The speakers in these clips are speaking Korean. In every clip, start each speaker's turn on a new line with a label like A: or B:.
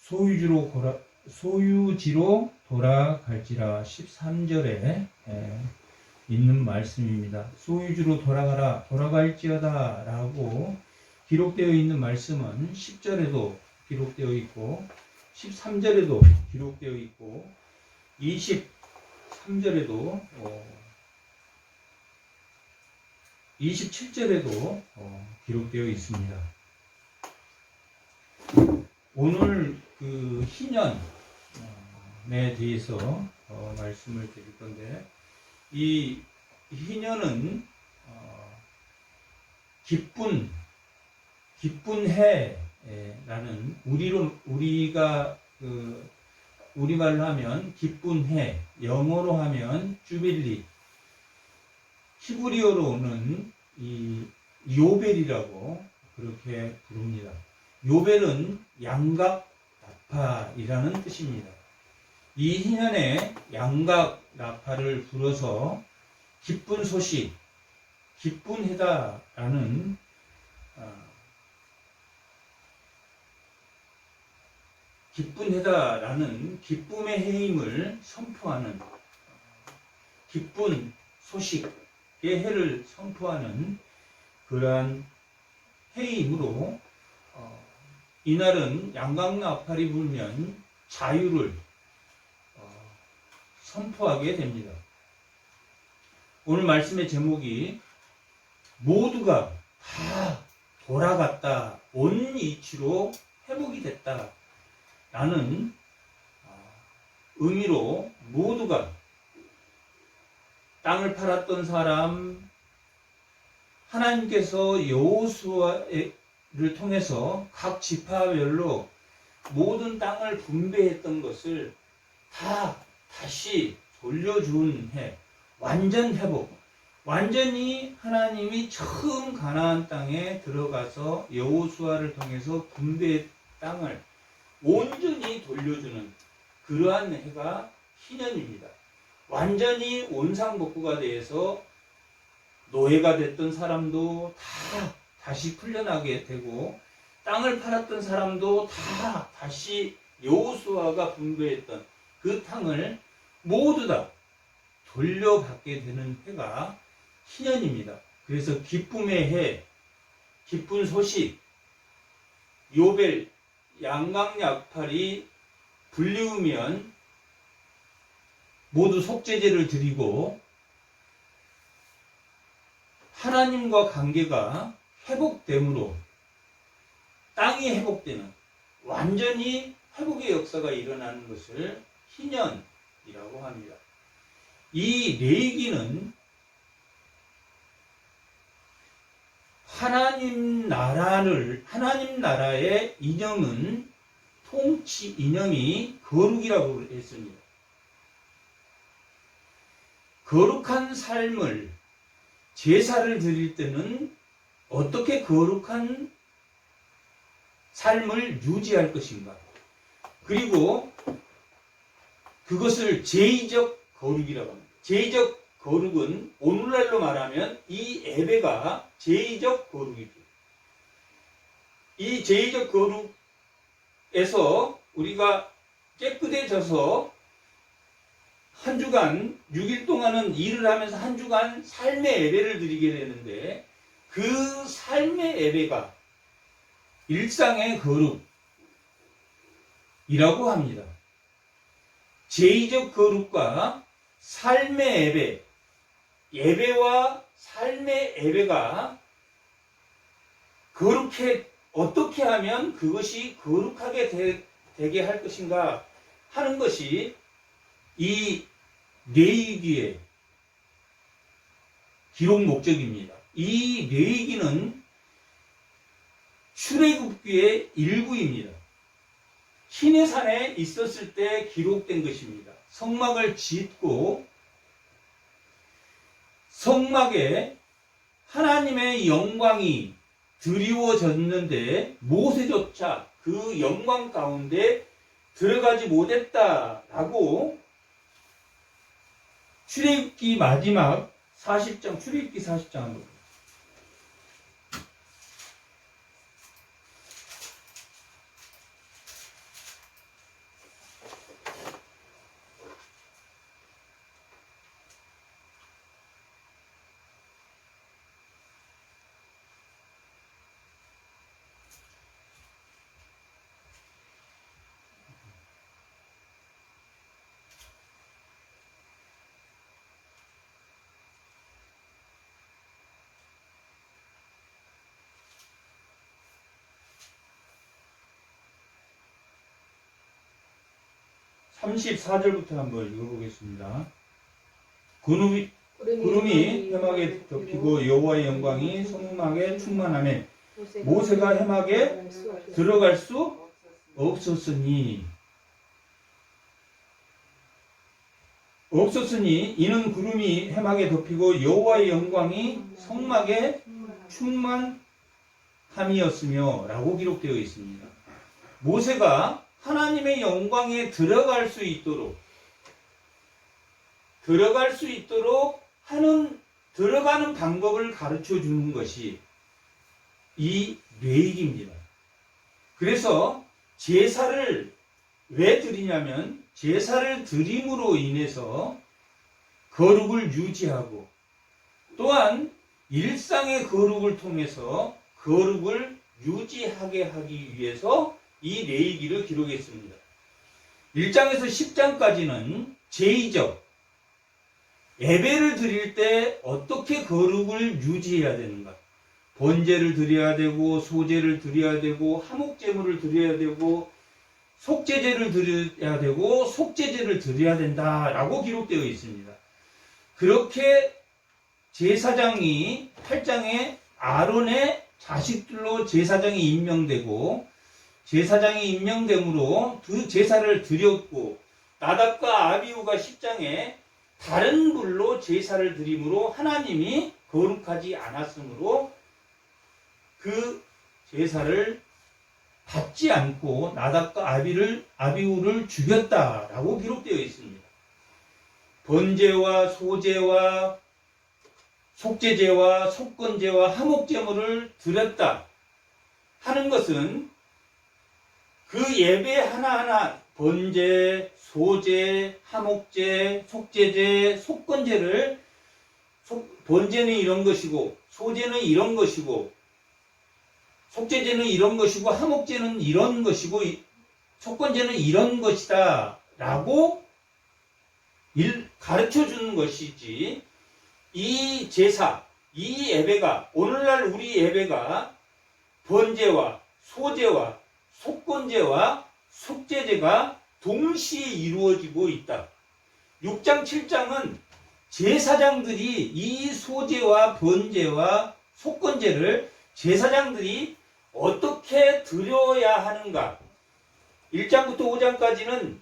A: 소유지로 돌아갈지라 13절에 있는 말씀입니다. 소유지로 돌아가라, 돌아갈지어다 라고 기록되어 있는 말씀은 10절에도 기록되어 있고 13절에도 기록되어 있고 23절에도 27절에도 기록되어 있습니다. 오늘 그 희년에 대해서 말씀을 드릴 건데, 이 희년은 기쁜 해라는, 우리가 우리말로 하면 기쁜 해, 영어로 하면 주빌리, 히브리어로는 이 요벨이라고 그렇게 부릅니다. 요벨은 양각 나팔이라는 뜻입니다. 이 희년에 양각 나팔을 불어서 기쁜 소식, 기쁜 해다라는 기쁨의 해임을 선포하는, 기쁜 소식의 해를 선포하는 그러한 해임으로 이날은 양각나팔이 불면 자유를 선포하게 됩니다. 오늘 말씀의 제목이 모두가 다 돌아갔다, 온 이치로 회복이 됐다 라는 의미로, 모두가 땅을 팔았던 사람, 하나님께서 여호수아를 통해서 각 지파별로 모든 땅을 분배했던 것을 다 다시 돌려준 해, 완전 회복, 완전히 하나님이 처음 가나안 땅에 들어가서 여호수아를 통해서 분배의 땅을 온전히 돌려주는 그러한 해가 희년입니다. 완전히 온상복구가 돼서 노예가 됐던 사람도 다 다시 풀려나게 되고, 땅을 팔았던 사람도 다 다시 여호수아가 분배했던 그 땅을 모두 다 돌려받게 되는 해가 희년입니다. 그래서 기쁨의 해, 기쁜 소식, 요벨, 양각나팔이 불리우면 모두 속죄제를 드리고 하나님과 관계가 회복됨으로 땅이 회복되는, 완전히 회복의 역사가 일어나는 것을 희년이라고 합니다. 이 레위기는 하나님 나라의 이념은, 통치 이념이 거룩이라고 했습니다. 거룩한 삶을, 제사를 드릴 때는 어떻게 거룩한 삶을 유지할 것인가, 그리고 그것을 제의적 거룩이라고 합니다. 제의적 거룩은 오늘날로 말하면 이 예배가 제의적 거룩이죠. 이 제의적 거룩에서 우리가 깨끗해져서 한 주간, 6일 동안은 일을 하면서 한 주간 삶의 예배를 드리게 되는데, 그 삶의 예배가 일상의 거룩이라고 합니다. 제의적 거룩과 삶의 예배, 예배와 삶의 예배가 어떻게 하면 그것이 거룩하게 되게 할 것인가 하는 것이 이 레위기의 기록 목적입니다. 이 레위기는 출애굽기의 일부입니다. 시내산에 있었을 때 기록된 것입니다. 성막을 짓고 성막에 하나님의 영광이 드리워졌는데 모세조차 그 영광 가운데 들어가지 못했다라고 출애굽기 마지막 40장, 출애굽기 40장 34절부터 한번 읽어보겠습니다. 구름이 해막에 덮이고 여호와의 영광이 성막에 충만하매 모세가 해막에 들어갈 수 없었으니 이는 구름이 해막에 덮이고 여호와의 영광이 성막에 충만함이었으며 라고 기록되어 있습니다. 모세가 하나님의 영광에 들어갈 수 있도록 들어가는 방법을 가르쳐 주는 것이 이 레위기입니다. 그래서 제사를 왜 드리냐면 제사를 드림으로 인해서 거룩을 유지하고 또한 일상의 거룩을 통해서 거룩을 유지하게 하기 위해서 이 레위기를 기록했습니다. 1장에서 10장까지는 제의적 예배를 드릴 때 어떻게 거룩을 유지해야 되는가? 번제를 드려야 되고 소제를 드려야 되고 화목제물을 드려야 되고 속죄제를 드려야 되고 속죄제를 드려야 된다라고 기록되어 있습니다. 그렇게 제사장이 8장에 아론의 자식들로 제사장이 임명되고 제사장이 임명됨으로 그 제사를 드렸고 나답과 아비후가 10장에 다른 불로 제사를 드림으로 하나님이 거룩하지 않았으므로 그 제사를 받지 않고 나답과 아비후를 죽였다라고 기록되어 있습니다. 번제와 소제와 속죄제와 속건제와 화목제물을 드렸다 하는 것은 그 예배 하나하나 번제, 소제, 화목제, 속죄제, 속건제를 번제는 이런 것이고 소제는 이런 것이고 속죄제는 이런 것이고 화목제는 이런 것이고 속건제는 이런 것이다 라고 가르쳐 주는 것이지 이 제사, 이 예배가 오늘날 우리 예배가 번제와 소제와 속건제와 속죄제가 동시에 이루어지고 있다. 6장, 7장은 제사장들이 이 소제와 번제와 속건제를 제사장들이 어떻게 드려야 하는가? 1장부터 5장까지는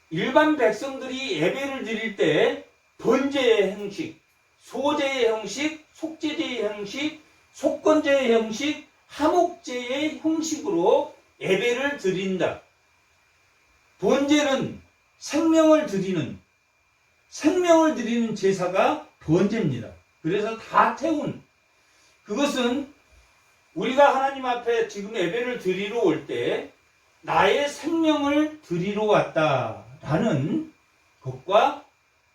A: 일반 백성들이 예배를 드릴 때 번제의 형식, 소제의 형식, 속죄제의 형식, 속건제의 형식, 화목제의 형식으로 예배를 드린다. 번제는 생명을 드리는 제사가 번제입니다. 그래서 다 태운 그것은 우리가 하나님 앞에 지금 예배를 드리러 올 때 나의 생명을 드리러 왔다라는 것과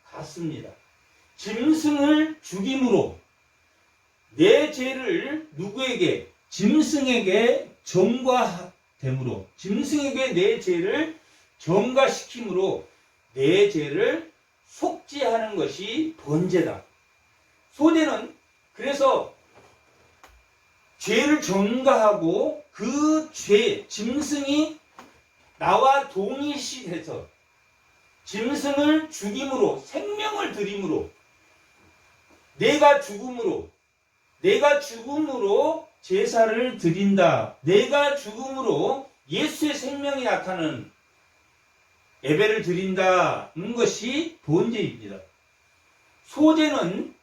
A: 같습니다. 짐승을 죽임으로 내 죄를 누구에게? 짐승에게 전가됨으로 짐승에게 내 죄를 전가시킴으로 내 죄를 속죄하는 것이 번제다. 소제는 그래서 죄를 전가하고 그 죄, 짐승이 나와 동일시해서 짐승을 죽임으로 생명을 드림으로 내가 죽음으로 제사를 드린다. 내가 죽음으로 예수의 생명이 나타나는 예배를 드린다는 것이 번제입니다. 소제는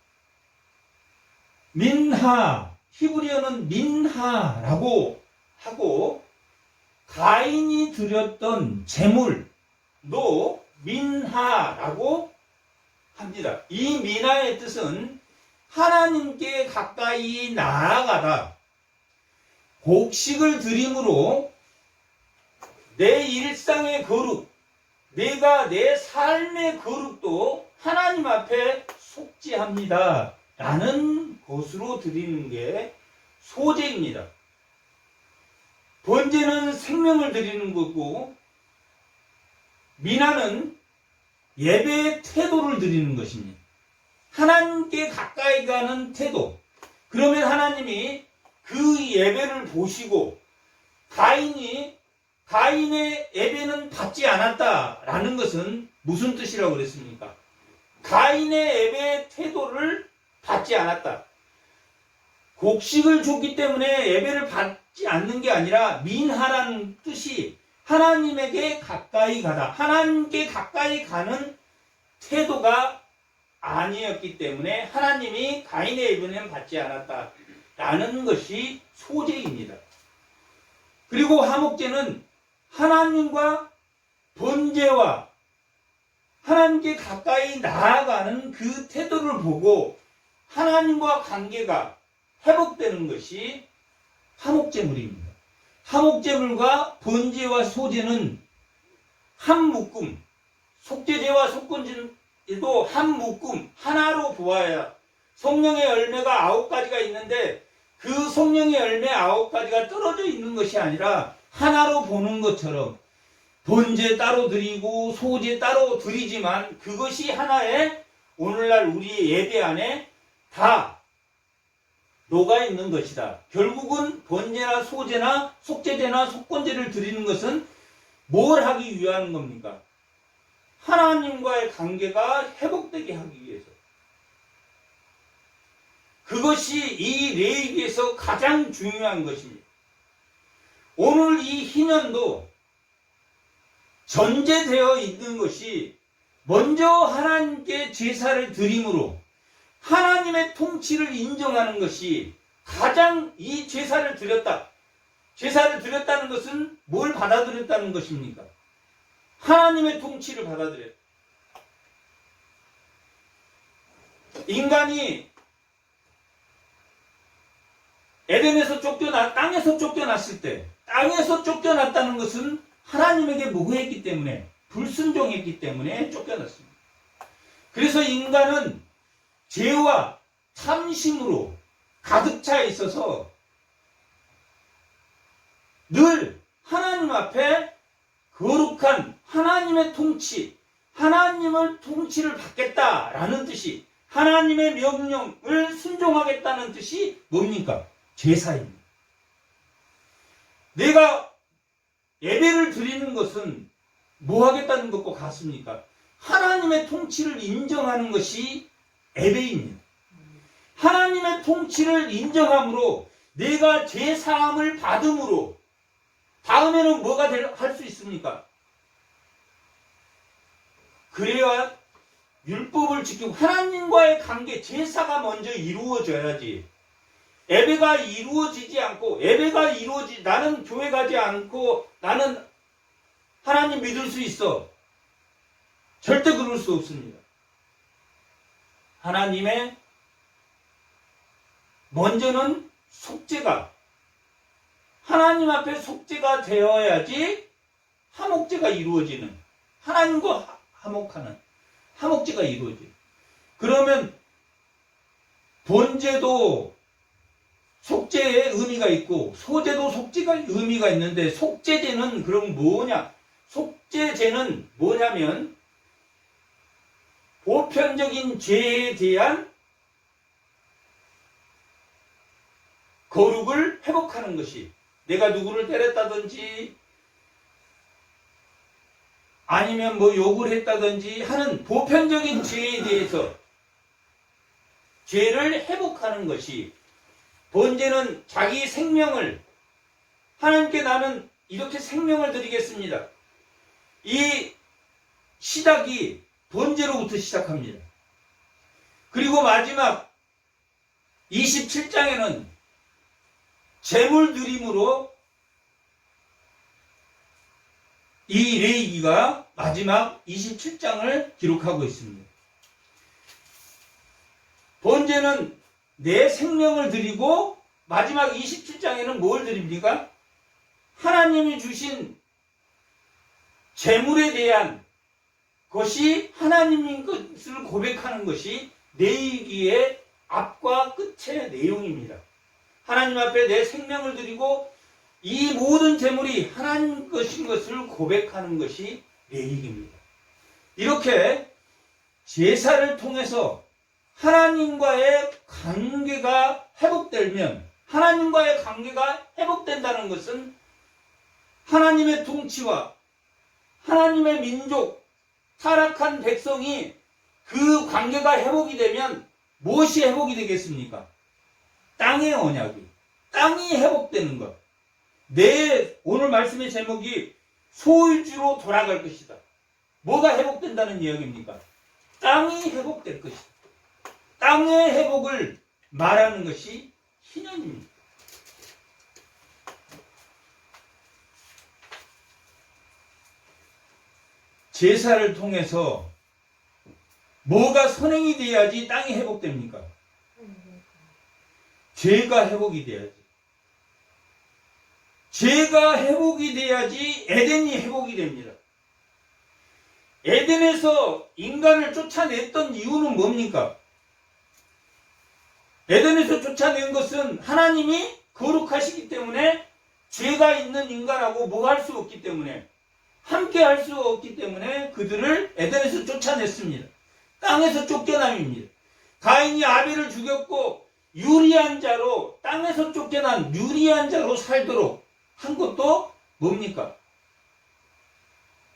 A: 민하, 히브리어는 민하라고 하고 가인이 드렸던 제물도 민하라고 합니다. 이 민하의 뜻은 하나님께 가까이 나아가다. 곡식을 드림으로 내 일상의 거룩, 내가 내 삶의 거룩도 하나님 앞에 속죄합니다. 라는 것으로 드리는 게 소제입니다. 번제는 생명을 드리는 거고 민하는 예배의 태도를 드리는 것입니다. 하나님께 가까이 가는 태도. 그러면 하나님이 그 예배를 보시고 가인이 가인의 예배는 받지 않았다라는 것은 무슨 뜻이라고 그랬습니까? 가인의 예배의 태도를 받지 않았다. 곡식을 줬기 때문에 예배를 받지 않는 게 아니라 민하라는 뜻이 하나님에게 가까이 가다. 하나님께 가까이 가는 태도가 아니었기 때문에 하나님이 가인의 예배는 받지 않았다라는 것이 소재입니다. 그리고 화목제는 하나님과 번제와 하나님께 가까이 나아가는 그 태도를 보고 하나님과 관계가 회복되는 것이 화목제물입니다. 화목제물과 번제와 소제는 한 묶음, 속죄제와 속건제도 한 묶음, 하나로 보아야 성령의 열매가 9가지가 있는데 그 성령의 열매 9가지가 떨어져 있는 것이 아니라 하나로 보는 것처럼 번제 따로 드리고 소제 따로 드리지만 그것이 하나의 오늘날 우리의 예배 안에 다 녹아있는 것이다. 결국은 번제나 소제나 속죄제나 속건제를 드리는 것은 뭘 하기 위한 겁니까? 하나님과의 관계가 회복되게 하기 위해서. 그것이 이 레위기에서 가장 중요한 것입니다. 오늘 이 희년도 전제되어 있는 것이 먼저 하나님께 제사를 드림으로 하나님의 통치를 인정하는 것이 가장 이 제사를 드렸다. 제사를 드렸다는 것은 뭘 받아들였다는 것입니까? 하나님의 통치를 받아들였다. 인간이 에덴에서 땅에서 쫓겨났을 때, 땅에서 쫓겨났다는 것은 하나님에게 무고했기 때문에, 불순종했기 때문에 쫓겨났습니다. 그래서 인간은 죄와 탐심으로 가득 차 있어서 늘 하나님 앞에 거룩한 하나님의 통치, 하나님을 통치를 받겠다라는 뜻이, 하나님의 명령을 순종하겠다는 뜻이 뭡니까? 제사입니다. 내가 예배를 드리는 것은 뭐 하겠다는 것과 같습니까? 하나님의 통치를 인정하는 것이 예배입니다. 하나님의 통치를 인정함으로 내가 죄사함을 받음으로 다음에는 뭐가 할 수 있습니까? 그래야 율법을 지키고 하나님과의 관계, 제사가 먼저 이루어져야지. 예배가 이루어지지 않고, 나는 교회 가지 않고 나는 하나님 믿을 수 있어. 절대 그럴 수 없습니다. 하나님의 먼저는 속죄가, 하나님 앞에 속죄가 되어야지 화목제가 이루어지는, 하나님과 화목하는 화목제가 이루어져요. 그러면 번제도 속죄의 의미가 있고 소제도 속죄가 의미가 있는데, 속죄제는 그럼 뭐냐? 속죄제는 뭐냐면 보편적인 죄에 대한 거룩을 회복하는 것이, 내가 누구를 때렸다든지 아니면 뭐 욕을 했다든지 하는 보편적인 죄에 대해서 죄를 회복하는 것이, 번제는 자기 생명을, 하나님께 나는 이렇게 생명을 드리겠습니다. 이 시작이 번제로부터 시작합니다. 그리고 마지막 27장에는 제물 드림으로 이 레위기가 마지막 27장을 기록하고 있습니다. 번제는 내 생명을 드리고 마지막 27장에는 뭘 드립니까? 하나님이 주신 제물에 대한 것이 하나님인 것을 고백하는 것이 레위기의 앞과 끝의 내용입니다. 하나님 앞에 내 생명을 드리고 이 모든 제물이 하나님 것인 것을 고백하는 것이 레위기입니다. 이렇게 제사를 통해서 하나님과의 관계가 회복되면, 하나님과의 관계가 회복된다는 것은 하나님의 통치와 하나님의 민족, 타락한 백성이 그 관계가 회복이 되면 무엇이 회복이 되겠습니까? 땅의 언약이, 땅이 회복되는 것. 오늘 말씀의 제목이 소유주로 돌아갈 것이다. 뭐가 회복된다는 이야기입니까? 땅이 회복될 것이다. 땅의 회복을 말하는 것이 희년입니다. 제사를 통해서 뭐가 선행이 돼야지 땅이 회복됩니까? 죄가 회복이 돼야지. 죄가 회복이 돼야지 에덴이 회복이 됩니다. 에덴에서 인간을 쫓아냈던 이유는 뭡니까? 에덴에서 쫓아낸 것은 하나님이 거룩하시기 때문에 죄가 있는 인간하고 뭐 할 수 없기 때문에 함께 할 수 없기 때문에 그들을 에덴에서 쫓아냈습니다. 땅에서 쫓겨남입니다. 가인이 아벨을 죽였고 유리한 자로 땅에서 쫓겨난 유리한 자로 살도록 한 것도 뭡니까?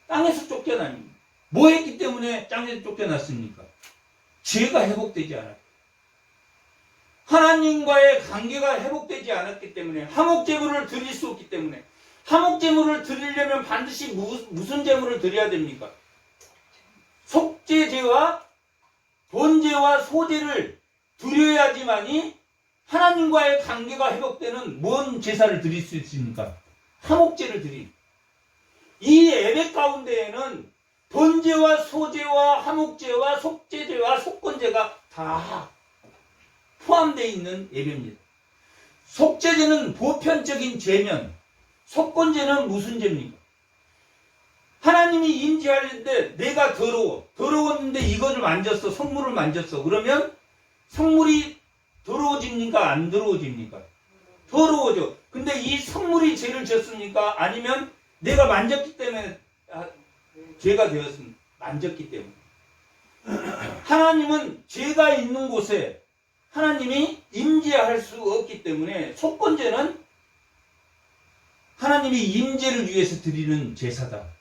A: 땅에서 쫓겨남입니다. 뭐 했기 때문에 땅에서 쫓겨났습니까? 죄가 회복되지 않았기, 하나님과의 관계가 회복되지 않았기 때문에, 화목제물을 드릴 수 없기 때문에. 화목제물을 드리려면 반드시 무슨 제물을 드려야 됩니까? 속죄제와 번제와 소제를 드려야지만이 하나님과의 관계가 회복되는 뭔 제사를 드릴 수 있습니까? 화목제를 드린. 이 예배 가운데에는 번제와 소제와 화목제와 속죄제와 속건제가 다 포함되어 있는 예배입니다. 속죄제는 보편적인 죄면, 속건제는 무슨 죄입니까? 하나님이 임재하는데 내가 더러웠는데 이거를 만졌어, 성물을 만졌어. 그러면 성물이 더러워집니까? 안 더러워집니까? 더러워져. 근데 이 성물이 죄를 졌습니까? 아니면 내가 만졌기 때문에 죄가 되었습니까? 만졌기 때문에. 하나님은 죄가 있는 곳에 하나님이 임재할 수 없기 때문에 속건제는 하나님이 임재를 위해서 드리는 제사다.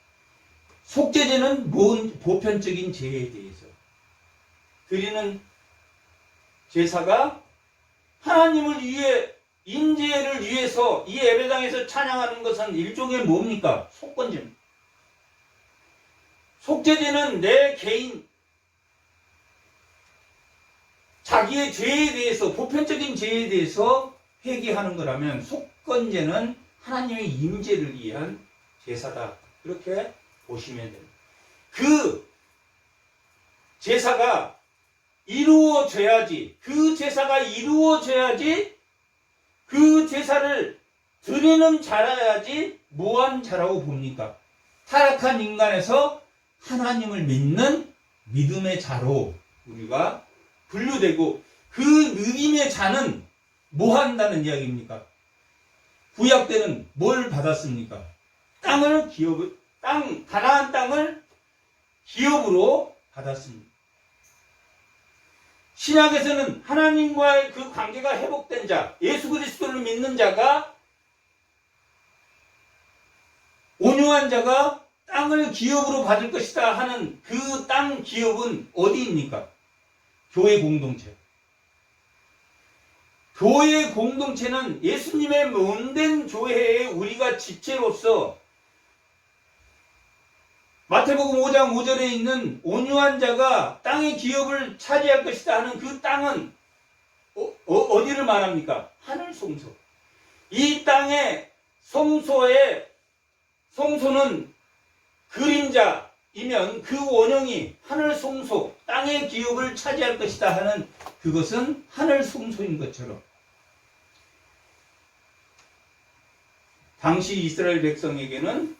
A: 속죄제는 보편적인 죄에 대해서 드리는 제사가 하나님을 위해 임재를 위해서 이 예배당에서 찬양하는 것은 일종의 뭡니까? 속건제입니다. 속죄제는 내 개인 자기의 죄에 대해서, 보편적인 죄에 대해서 회개하는 거라면 속건제는 하나님의 임재를 위한 제사다. 그렇게 보시면 됩니다. 그 제사가 이루어져야지, 그 제사를 드리는 자라야지 뭐한 자라고 봅니까? 타락한 인간에서 하나님을 믿는 믿음의 자로 우리가 분류되고, 그 믿음의 자는 뭐 한다는 이야기입니까? 구약 때는 뭘 받았습니까? 가나안 땅을 기업으로 받았습니다. 신약에서는 하나님과의 그 관계가 회복된 자, 예수 그리스도를 믿는 자가, 온유한 자가 땅을 기업으로 받을 것이다 하는 그 땅 기업은 어디입니까? 교회 공동체. 교회 공동체는 예수님의 몸된 교회에 우리가 지체로서 마태복음 5장 5절에 있는 온유한 자가 땅의 기업을 차지할 것이다 하는 그 땅은 어디를 말합니까? 하늘 성소. 이 땅의 성소는 그림자이면 그 원형이 하늘 성소, 땅의 기업을 차지할 것이다 하는 그것은 하늘 성소인 것처럼, 당시 이스라엘 백성에게는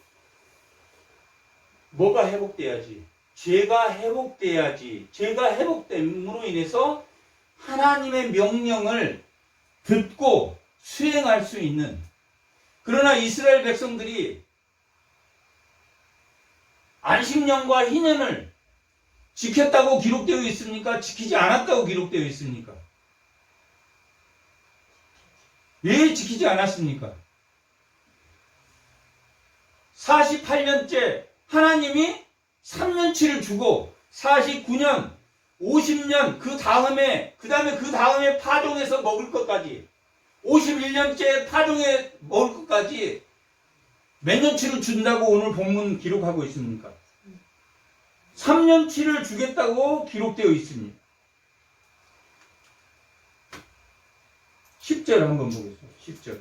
A: 뭐가 회복돼야지? 죄가 회복돼야지. 죄가 회복됨으로 인해서 하나님의 명령을 듣고 수행할 수 있는, 그러나 이스라엘 백성들이 안식년과 희년을 지켰다고 기록되어 있습니까? 지키지 않았다고 기록되어 있습니까? 왜 지키지 않았습니까? 48년째 하나님이 3년치를 주고 49년, 50년 그 다음에 파종해서 먹을 것까지 51년째 파종해 먹을 것까지 몇 년치를 준다고 오늘 본문 기록하고 있습니까? 3년치를 주겠다고 기록되어 있습니다. 10절 한번 보겠습니다. 10절.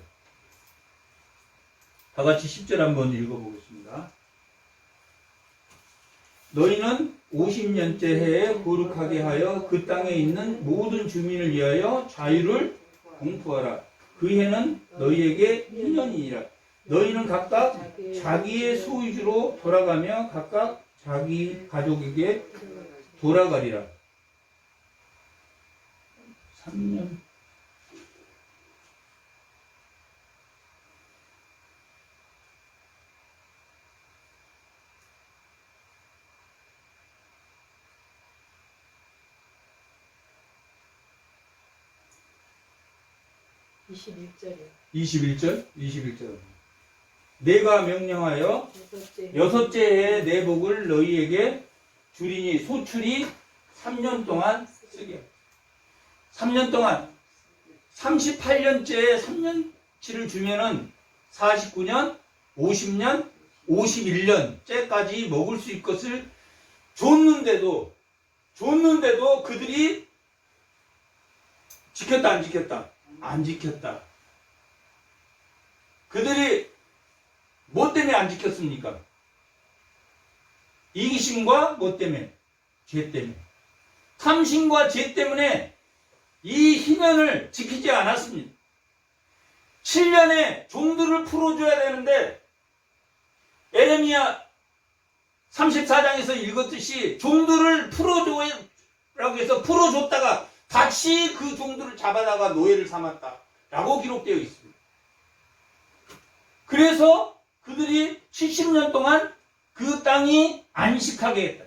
A: 다 같이 10절 한번 읽어보겠습니다. 너희는 50년째 해에 거룩하게 하여 그 땅에 있는 모든 주민을 위하여 자유를 공포하라. 그 해는 너희에게 희년이니라. 너희는 각각 자기의 소유주로 돌아가며 각각 자기 가족에게 돌아가리라. 3년. (21절) 21절. 내가 명령하여 여섯째 해에 내 복을 너희에게 주리니 소출이 3년 동안 쓰게. 3년 동안 38년째에 3년치를 주면은 49년, 50년, 51년째까지 먹을 수 있을 것을 줬는데도 그들이 지켰다 안 지켰다? 안 지켰다. 그들이 뭐 때문에 안 지켰습니까? 이기심과 뭐 때문에? 죄 때문에. 탐심과 죄 때문에 이 희년을 지키지 않았습니다. 7년에 종들을 풀어줘야 되는데 에레미야 34장에서 읽었듯이 종들을 풀어줘라고 해서 풀어줬다가 다시 그 종들을 잡아다가 노예를 삼았다 라고 기록되어 있습니다. 그래서 그들이 70년 동안 그 땅이 안식하게 했다.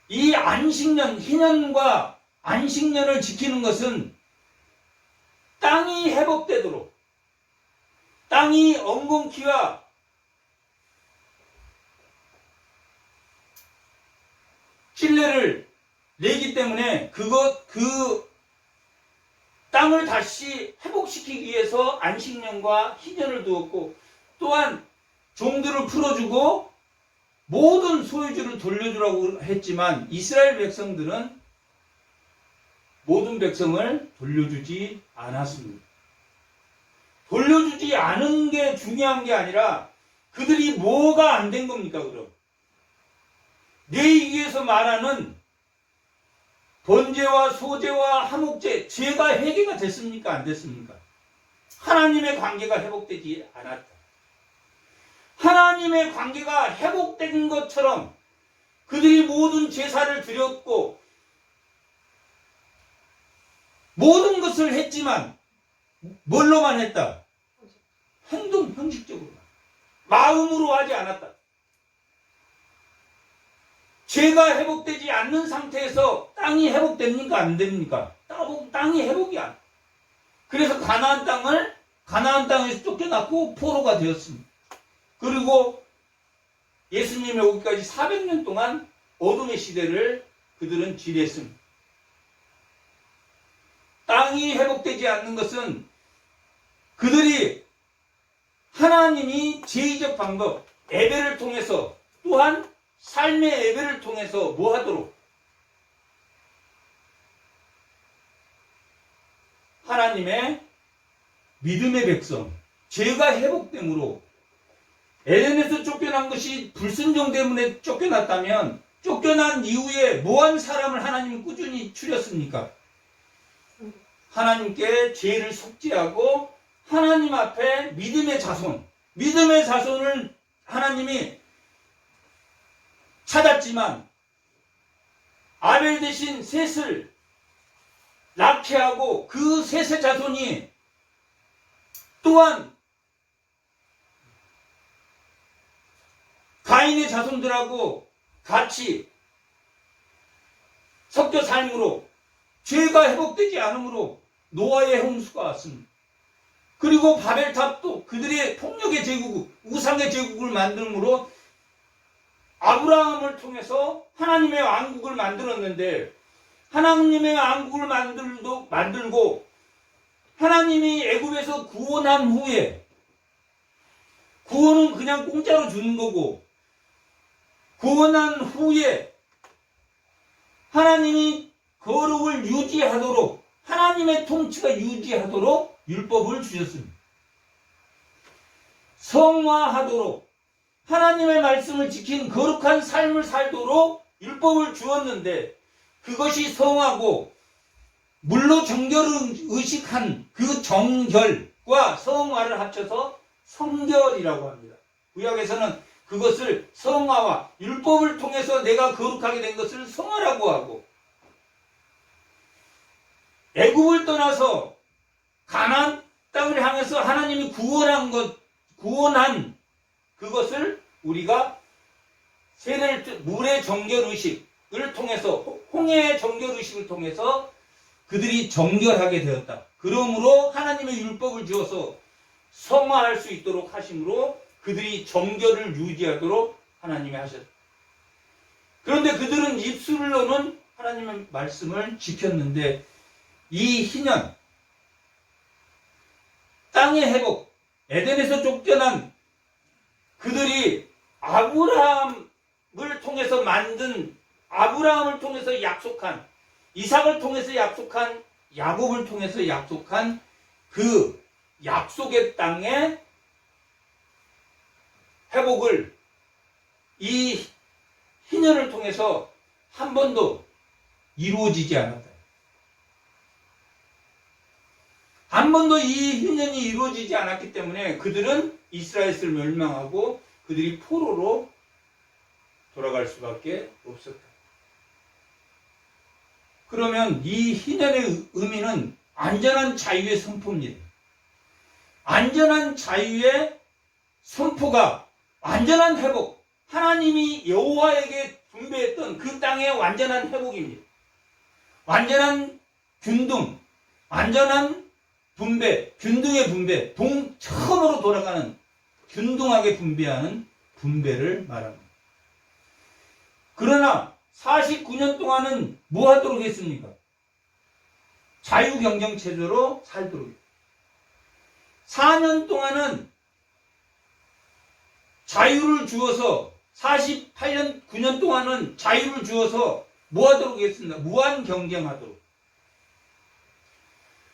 A: 이 안식년, 희년과 안식년을 지키는 것은 땅이 회복되도록, 땅이 엉겅퀴와 찔레를 내기 때문에 그 땅을 다시 회복시키기 위해서 안식년과 희년을 두었고, 또한 종들을 풀어주고 모든 소유주를 돌려주라고 했지만 이스라엘 백성들은 모든 백성을 돌려주지 않았습니다. 돌려주지 않은 게 중요한 게 아니라 그들이 뭐가 안 된 겁니까? 그럼 레위기에서 말하는 번제와 소제와 화목제, 죄가 해결가 됐습니까? 안 됐습니까? 하나님의 관계가 회복되지 않았다. 하나님의 관계가 회복된 것처럼 그들이 모든 제사를 드렸고 모든 것을 했지만 뭘로만 했다? 행동, 형식적으로만. 마음으로 하지 않았다. 죄가 회복되지 않는 상태에서 땅이 회복됩니까? 안 됩니까? 땅이 회복이 안 돼. 그래서 가나안 땅에서 쫓겨났고 포로가 되었습니다. 그리고 예수님이 오기까지 400년 동안 어둠의 시대를 그들은 지냈습니다. 땅이 회복되지 않는 것은 그들이 하나님이 제의적 방법, 예배를 통해서 또한 삶의 예배를 통해서 뭐 하도록? 하나님의 믿음의 백성, 죄가 회복됨으로 에덴에서 쫓겨난 것이 불순종 때문에 쫓겨났다면 쫓겨난 이후에 뭐한 사람을 하나님은 꾸준히 추렸습니까? 하나님께 죄를 속죄하고 하나님 앞에 믿음의 자손을 하나님이 찾았지만 아벨 대신 셋을 낳게 하고 그 셋의 자손이 또한 가인의 자손들하고 같이 섞여 삶으로 죄가 회복되지 않으므로 노아의 홍수가 왔습니다. 그리고 바벨탑도 그들의 폭력의 제국, 우상의 제국을 만듦으로 아브라함을 통해서 하나님의 왕국을 만들었는데, 하나님의 왕국을 만들고 하나님이 애굽에서 구원한 후에, 구원은 그냥 공짜로 주는 거고, 구원한 후에 하나님이 거룩을 유지하도록, 하나님의 통치가 유지하도록 율법을 주셨습니다. 성화하도록, 하나님의 말씀을 지킨 거룩한 삶을 살도록 율법을 주었는데, 그것이 성화고 물로 정결을 의식한 그 정결과 성화를 합쳐서 성결이라고 합니다. 구약에서는 그것을 성화와 율법을 통해서 내가 거룩하게 된 것을 성화라고 하고, 애굽을 떠나서 가나안 땅을 향해서 하나님이 구원한 그것을 우리가 물의 정결의식을 통해서, 홍해의 정결의식을 통해서 그들이 정결하게 되었다. 그러므로 하나님의 율법을 주어서 성화할 수 있도록 하심으로 그들이 정결을 유지하도록 하나님이 하셨다. 그런데 그들은 입술로는 하나님의 말씀을 지켰는데, 이 희년, 땅의 회복, 에덴에서 쫓겨난 그들이 아브라함을 통해서 약속한, 이삭을 통해서 약속한, 야곱을 통해서 약속한 그 약속의 땅의 회복을 이 희년을 통해서 한 번도 이루어지지 않았다. 한 번도 이 희년이 이루어지지 않았기 때문에 그들은 이스라엘을 멸망하고 그들이 포로로 돌아갈 수밖에 없었다. 그러면 이 희년의 의미는 안전한 자유의 선포입니다. 안전한 자유의 선포가 완전한 회복, 하나님이 여호와에게 분배했던 그 땅의 완전한 회복입니다. 완전한 균등, 완전한 분배, 균등의 분배, 처음으로 돌아가는, 균등하게 분배하는 분배를 말합니다. 그러나 49년 동안은 뭐 하도록 했습니까? 자유경쟁체제로 살도록 했습니다. 4년 동안은 자유를 주어서, 48년, 9년 동안은 자유를 주어서 뭐 하도록 했습니까? 무한 경쟁하도록.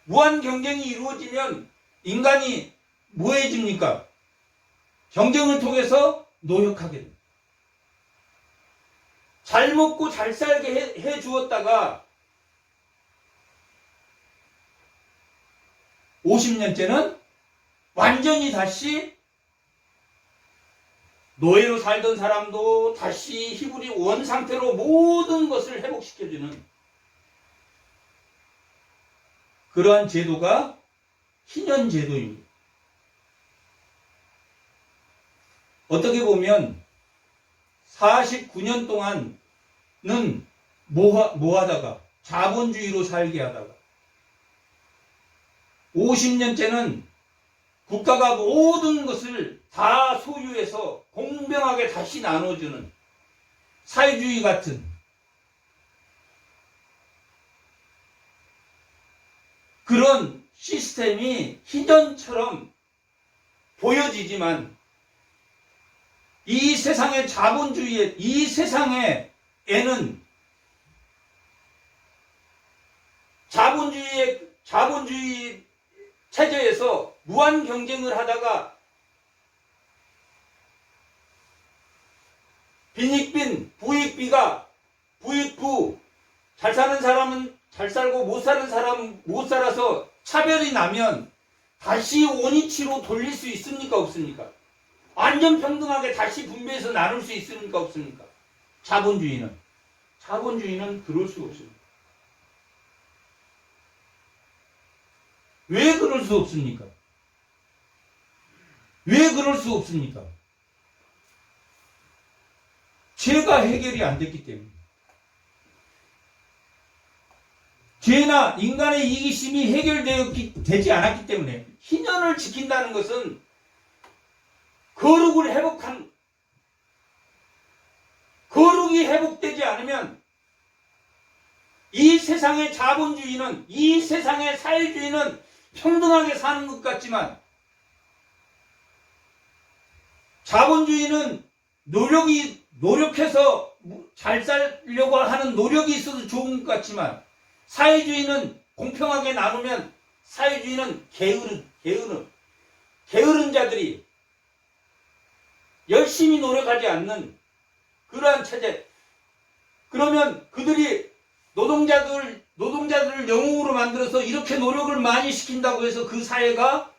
A: 무한 경쟁이 이루어지면 인간이 뭐 해집니까? 경쟁을 통해서 노력하게 됩니다. 잘 먹고 잘 살게 해 주었다가 50년째는 완전히 다시 노예로 살던 사람도 다시 히브리 원 상태로 모든 것을 회복시켜주는 그러한 제도가 희년 제도입니다. 어떻게 보면 49년 동안은 뭐 하다가 자본주의로 살게 하다가 50년째는 국가가 모든 것을 다 소유해서 공평하게 다시 나눠주는 사회주의 같은 그런 시스템이 희년처럼 보여지지만, 이 세상의 자본주의에, 이 세상에는 자본주의 체제에서 무한 경쟁을 하다가 빈익빈, 부익부, 잘 사는 사람은 잘 살고 못 사는 사람은 못 살아서 차별이 나면 다시 원위치로 돌릴 수 있습니까? 없습니까? 완전 평등하게 다시 분배해서 나눌 수 있습니까? 없습니까? 자본주의는 그럴 수 없습니다. 왜 그럴 수 없습니까? 왜 그럴 수 없습니까? 죄가 해결이 안 됐기 때문에. 죄나 인간의 이기심이 해결되지 않았기 때문에 희년을 지킨다는 것은 거룩을 거룩이 회복되지 않으면 이 세상의 자본주의는, 이 세상의 사회주의는 평등하게 사는 것 같지만 자본주의는 노력해서 잘 살려고 하는 노력이 있어서 좋은 것 같지만 사회주의는 공평하게 나누면 사회주의는 게으른 자들이 열심히 노력하지 않는 그러한 체제. 그러면 그들이 노동자들을 영웅으로 만들어서 이렇게 노력을 많이 시킨다고 해서 그 사회가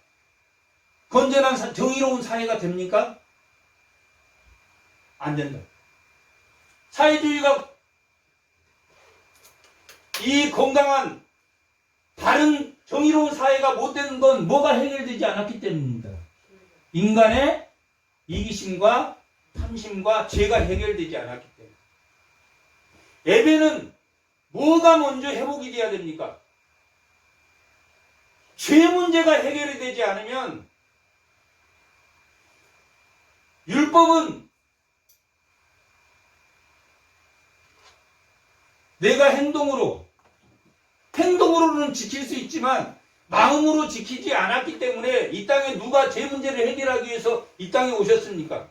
A: 건전한 정의로운 사회가 됩니까? 안 된다. 사회주의가 이 건강한 바른 정의로운 사회가 못 되는 건 뭐가 해결되지 않았기 때문입니다. 인간의 이기심과 탐심과 죄가 해결되지 않았기 때문에. 예배는 뭐가 먼저 회복이 돼야 됩니까? 죄 문제가 해결이 되지 않으면 율법은 내가 행동으로는 지킬 수 있지만 마음으로 지키지 않았기 때문에 이 땅에 누가 죄 문제를 해결하기 위해서 이 땅에 오셨습니까?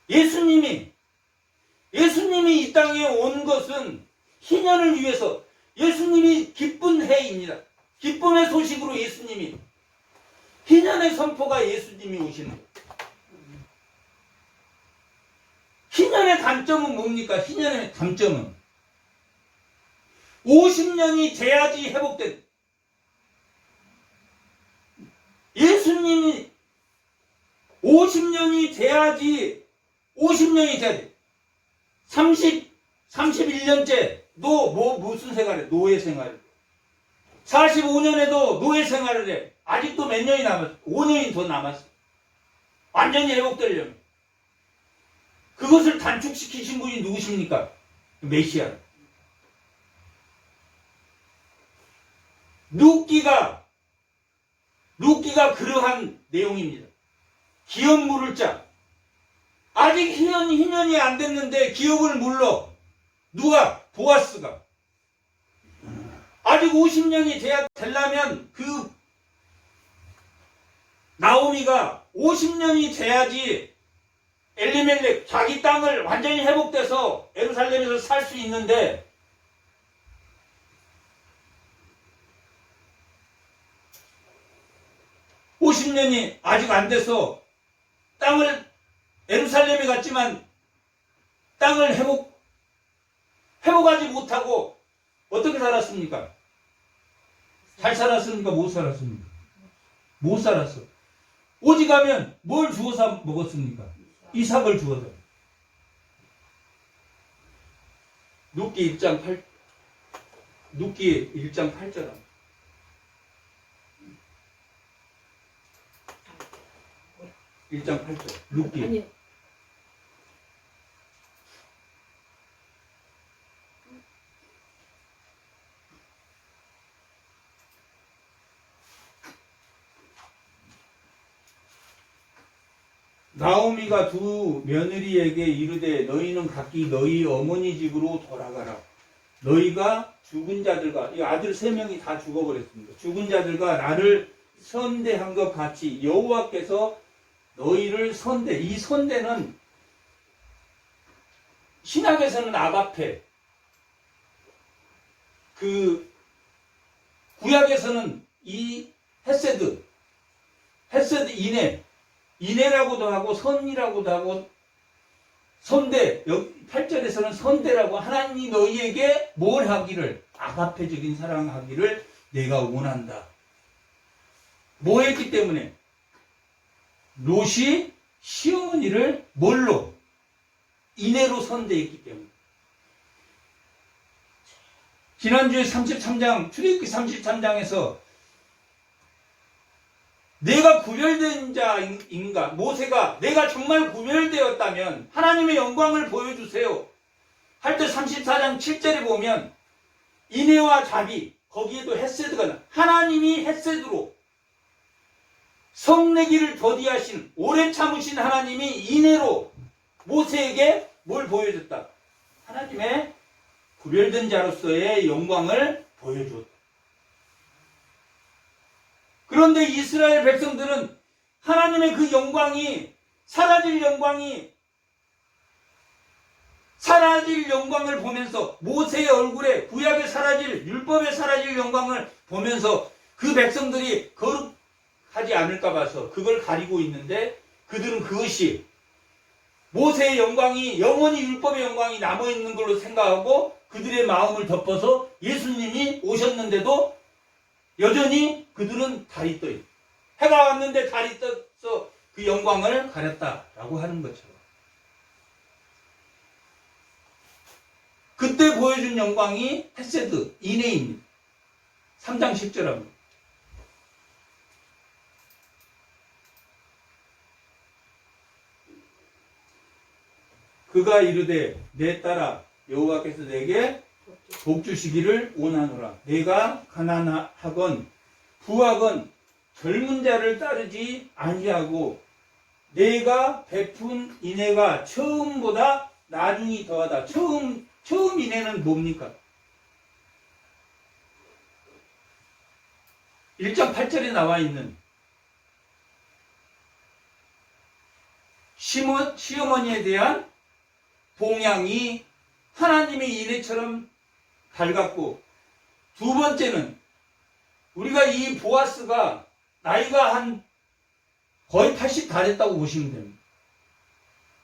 A: 예수님이 이 땅에 온 것은 희년을 위해서. 예수님이 기쁜 해입니다. 기쁨의 소식으로 예수님이, 희년의 선포가 예수님이 오시는 거예요. 희년의 단점은 뭡니까? 희년의 단점은 50년이 돼야지 회복된, 예수님이 50년이 돼야지 50년이 돼야 돼. 31년째 너 무슨 생활해? 노예 생활을. 45년에도 노예 생활을 해. 아직도 몇 년이 남았어? 5년이 더 남았어. 완전히 회복되려면. 그것을 단축시키신 분이 누구십니까? 메시아. 룻기가 그러한 내용입니다. 기업 물을 자. 아직 희년이 안 됐는데 기업을 물러. 누가? 보아스가. 아직 50년이 되려면 그 나오미가 50년이 돼야지 엘리멜렉 자기 땅을 완전히 회복돼서 예루살렘에서 살 수 있는데, (50년이) 아직 안 돼서 예루살렘에 갔지만 땅을 회복하지 못하고 어떻게 살았습니까? 잘 살았습니까? 못 살았습니까? 못 살았어. 오직하면 뭘 주워서 먹었습니까? 이삭을 주워서. 룻기 1장 8절. 룻기. 나오미가 두 며느리에게 이르되 너희는 각기 너희 어머니 집으로 돌아가라. 너희가 죽은 자들과, 이 아들 3명이 다 죽어버렸습니다. 죽은 자들과 나를 선대한 것 같이 여호와께서 너희를 이 선대는 신학에서는 아가페, 그 구약에서는 이 헤세드 인애라고도 하고 선이라고도 하고 선대, 8절에서는 선대라고, 하나님이 너희에게 뭘 하기를, 아가페적인 사랑하기를 내가 원한다. 뭐 했기 때문에? 롯이 시어머니를 뭘로? 인애로 선대했기 때문에. 지난주에 33장, 출애굽기 33장에서 내가 구별된 자인가? 모세가 내가 정말 구별되었다면 하나님의 영광을 보여주세요 할 때 34장 7절에 보면 인애와 자비, 거기에도 헤세드가 나. 하나님이 헤세드로 성내기를 더디하신 오래 참으신 하나님이 인애로 모세에게 뭘 보여줬다? 하나님의 구별된 자로서의 영광을 보여주었다. 그런데 이스라엘 백성들은 하나님의 그 영광이 사라질 영광을 보면서 모세의 얼굴에 구약에 사라질 율법에 사라질 영광을 보면서 그 백성들이 거룩하지 않을까 봐서 그걸 가리고 있는데 그들은 그것이 모세의 영광이 영원히 율법의 영광이 남아있는 걸로 생각하고 그들의 마음을 덮어서 예수님이 오셨는데도 여전히 그들은 달이 떠 있다. 해가 왔는데 달이 떠서 그 영광을 가렸다라고 하는 것처럼 그때 보여준 영광이 헤세드, 인애입니다. 3장 10절합니다. 그가 이르되 내 딸아 여호와께서 내게 복 주시기를 원하노라. 내가 가난하건 부하건 젊은 자를 따르지 아니하고 내가 베푼 인애가 처음보다 나중이 더하다. 처음 인애는 뭡니까? 1장 8절에 나와 있는 시어머니에 대한 봉양이 하나님의 인애처럼 밝았고, 두 번째는 우리가 이 보아스가 나이가 한 거의 80 다 됐다고 보시면 됩니다.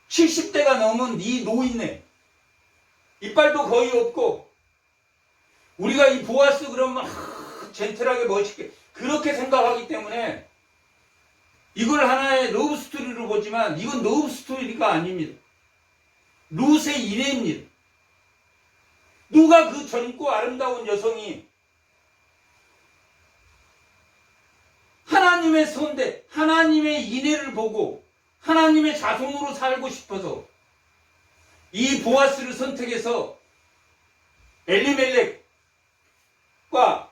A: 70대가 넘은 이 노인네, 이빨도 거의 없고, 우리가 이 보아스 그러면 젠틀하게 멋있게 그렇게 생각하기 때문에 이걸 하나의 러브 스토리로 보지만 이건 러브 스토리가 아닙니다. 룻의 인애입니다. 누가 그 젊고 아름다운 여성이 하나님의 선대, 하나님의 인애를 보고 하나님의 자손으로 살고 싶어서 이 보아스를 선택해서 엘리멜렉과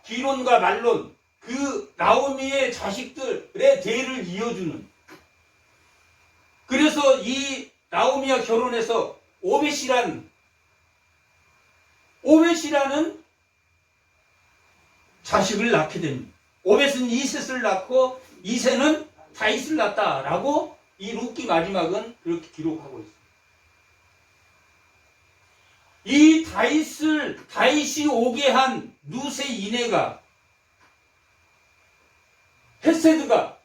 A: 기론과 말론, 그 나오미의 자식들의 대를 이어주는, 그래서 이 나오미와 결혼해서 오벳이라는 자식을 낳게 됩니다. 오벳은 이셋을 낳고 이셋은 다윗을 낳았다라고 이 룻기 마지막은 그렇게 기록하고 있습니다. 이 다윗이 오게 한 룻의 인애가, 헤세드가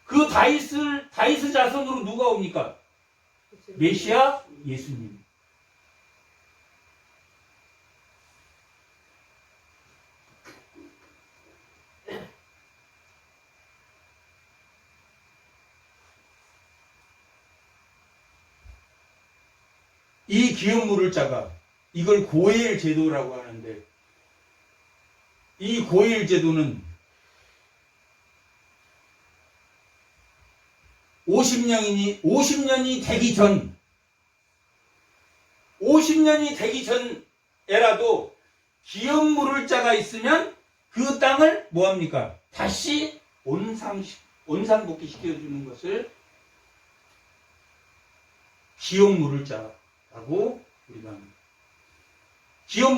A: 그 다윗의 자손으로 누가 옵니까? 메시아 예수님. 이 기업 물을 자가, 이걸 고엘 제도라고 하는데, 이 고엘 제도는 50년이 되기 전에라도 기업 물을 자가 있으면 그 땅을 뭐합니까? 다시 온상복귀 시켜주는 것을 기업 물을 자라고 우리가 합니다. 기업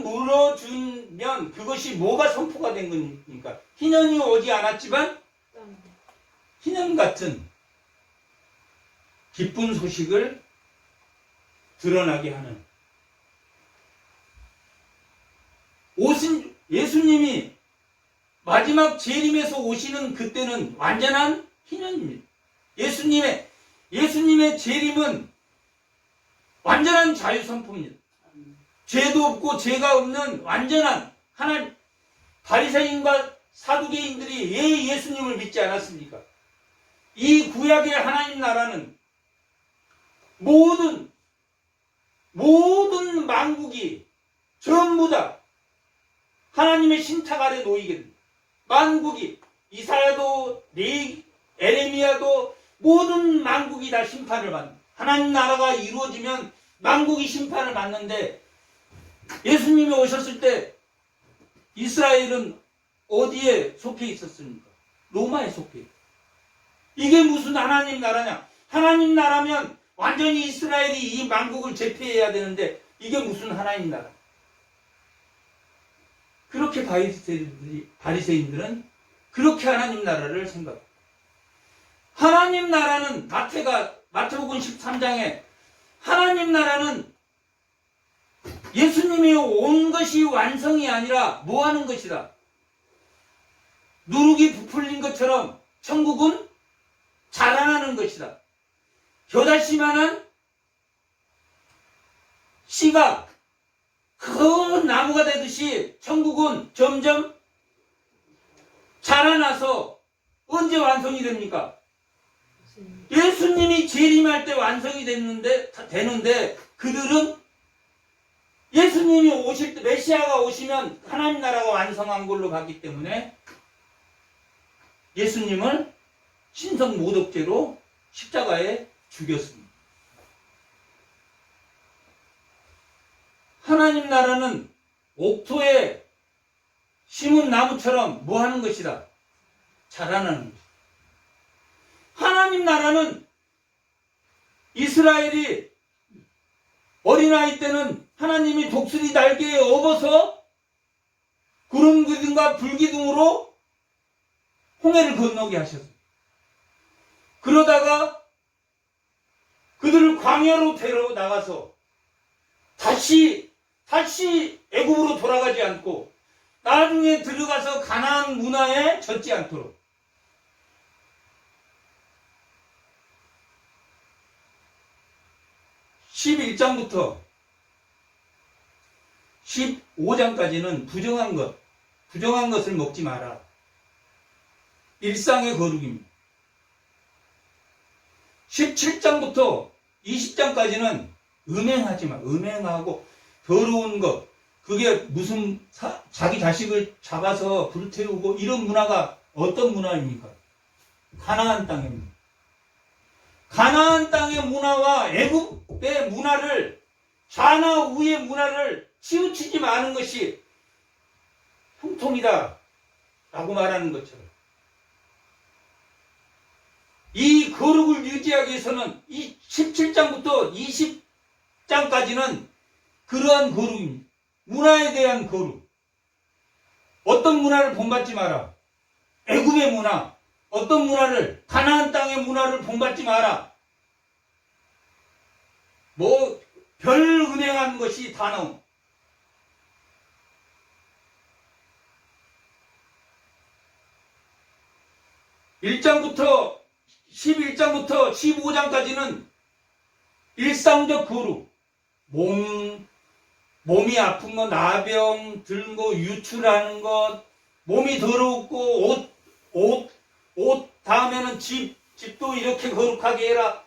A: 물어주면 그것이 뭐가 선포가 된 겁니까? 희년이 오지 않았지만 희년 같은 기쁜 소식을 드러나게 하는, 예수님이 마지막 재림에서 오시는 그때는 완전한 희년입니다. 예수님의 재림은 완전한 자유 선포입니다. 죄도 없고 죄가 없는 완전한 하나님. 바리새인과 사두개인들이 왜 예수님을 믿지 않았습니까? 이 구약의 하나님 나라는 모든 만국이 전부 다 하나님의 신탁 아래 놓이게 됩니다. 만국이, 이사야도, 에레미야도 모든 만국이 다 심판을 받는, 하나님 나라가 이루어지면 만국이 심판을 받는데 예수님이 오셨을 때 이스라엘은 어디에 속해 있었습니까? 로마에 속해. 이게 무슨 하나님 나라냐? 하나님 나라면 완전히 이스라엘이 이 만국을 제패해야 되는데 이게 무슨 하나님 나라? 그렇게 바리새인들은 그렇게 하나님 나라를 생각합니다. 하나님 나라는 마태복음 13장에 하나님 나라는 예수님이 온 것이 완성이 아니라 뭐 하는 것이다. 누룩이 부풀린 것처럼 천국은 자라나는 것이다. 겨자씨만한 씨가 큰 나무가 되듯이 천국은 점점 자라나서 언제 완성이 됩니까? 예수님이 재림할 때 완성이 되는데 그들은 예수님이 오실 때 메시아가 오시면 하나님 나라가 완성한 걸로 봤기 때문에 예수님을 신성 모독죄로 십자가에 죽였습니다. 하나님 나라는 옥토에 심은 나무처럼 뭐 하는 것이다? 자라나는 것이다. 하나님 나라는 이스라엘이 어린아이 때는 하나님이 독수리 날개에 업어서 구름 기둥과 불 기둥으로 홍해를 건너게 하셨어요. 그러다가 그들을 광야로 데려 나가서 다시 애굽으로 돌아가지 않고 나중에 들어가서 가나안 문화에 젖지 않도록 11장부터 15장까지는 부정한 것을 먹지 마라. 일상의 거룩입니다. 17장부터 20장까지는 음행하지 마. 음행하고 더러운 것. 그게 무슨 자기 자식을 잡아서 불태우고 이런 문화가 어떤 문화입니까? 가나안 땅입니다. 가나안 땅의 문화와 애굽의 문화를 좌나 우의 문화를 치우치지 마는 것이 형통이다 라고 말하는 것처럼 이 거룩을 유지하기 위해서는 이 17장부터 20장까지는 그러한 거룩입니다. 문화에 대한 거룩. 어떤 문화를 본받지 마라. 애굽의 문화. 어떤 문화를 가나안 땅의 문화를 본받지 마라. 뭐 별 은행한 것이 다 나온. (1장부터) 11장부터 15장까지는 일상적 거룩. 몸이 아픈 거, 나병 든 거, 유출하는 것, 몸이 더럽고 옷 다음에는 집도 이렇게 거룩하게 해라.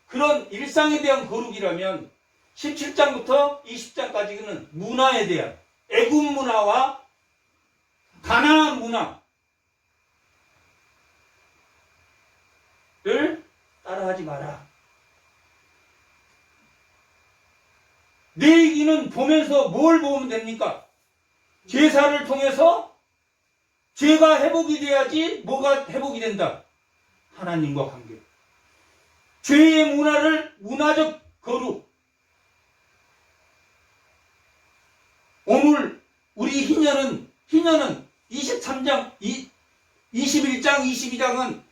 A: 그런 일상에 대한 거룩이라면 17장부터 20장까지는 문화에 대한 애굽 문화와 가나안 문화를 따라하지 마라. 내 얘기는 보면서 뭘 보면 됩니까? 제사를 통해서 죄가 회복이 돼야지 뭐가 회복이 된다. 하나님과 관계. 죄의 문화적 거룩. 오늘 우리 희년은 23장, 21장, 22장은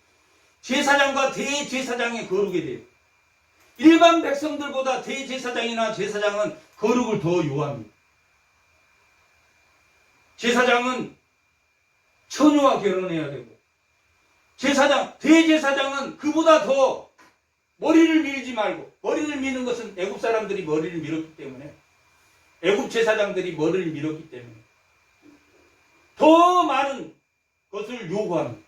A: 제사장과 대제사장의 거룩에 대해 일반 백성들보다 대제사장이나 제사장은 거룩을 더 요합니다. 제사장은 처녀와 결혼해야 되고 대제사장은 그보다 더 머리를 밀지 말고 머리를 미는 것은 애굽 사람들이 머리를 밀었기 때문에 애굽 제사장들이 머리를 밀었기 때문에 더 많은 것을 요구합니다.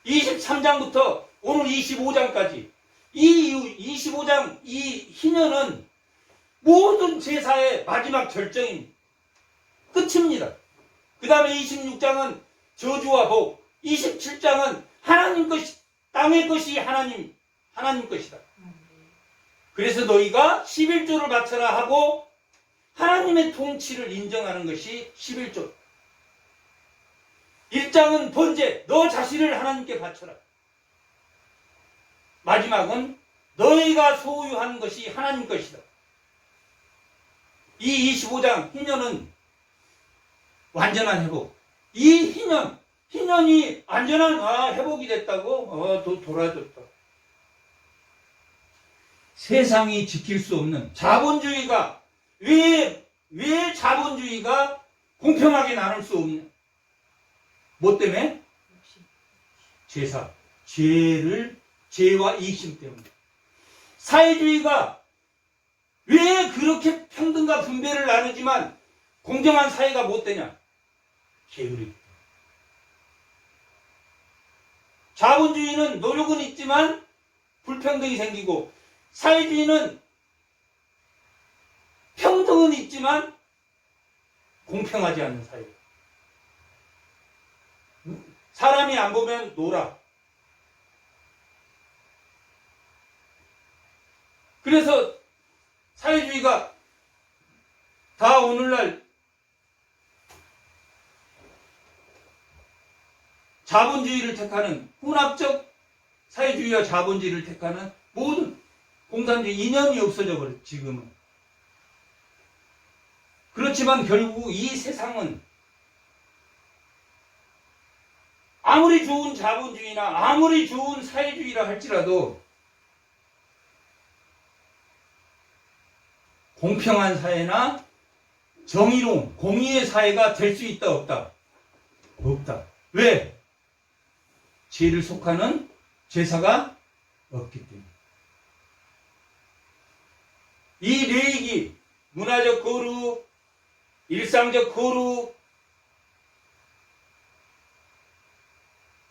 A: 23장부터 오늘 25장까지 이 25장 이 희년은 모든 제사의 마지막 절정입니다. 끝입니다. 그 다음에 26장은 저주와 복, 27장은 하나님 것이 땅의 것이 하나님 것이다. 그래서 너희가 11조를 바쳐라 하고 하나님의 통치를 인정하는 것이 11조. 1장은 번제, 너 자신을 하나님께 바쳐라. 마지막은 너희가 소유한 것이 하나님 것이다. 이 25장 희년은 완전한 회복. 이 희년이 완전한 회복이 됐다고? 돌아줬다. 세상이 지킬 수 없는 자본주의가 왜 자본주의가 공평하게 나눌 수 없냐? 뭐 때문에? 죄와 이익심 때문에. 사회주의가 왜 그렇게 평등과 분배를 나누지만 공정한 사회가 못 되냐? 게으르기. 자본주의는 노력은 있지만 불평등이 생기고, 사회주의는 평등은 있지만 공평하지 않는 사회. 사람이 안 보면 놀아. 그래서 사회주의가 다 오늘날 자본주의를 택하는, 혼합적 사회주의와 자본주의를 택하는 모든 공산주의 이념이 없어져 버려, 지금은. 그렇지만 결국 이 세상은 아무리 좋은 자본주의나 아무리 좋은 사회주의라 할지라도 공평한 사회나 정의로운 공의의 사회가 될 수 있다, 없다? 없다. 왜? 죄를 속하는 제사가 없기 때문에. 이 레이기, 문화적 거룩, 일상적 거룩,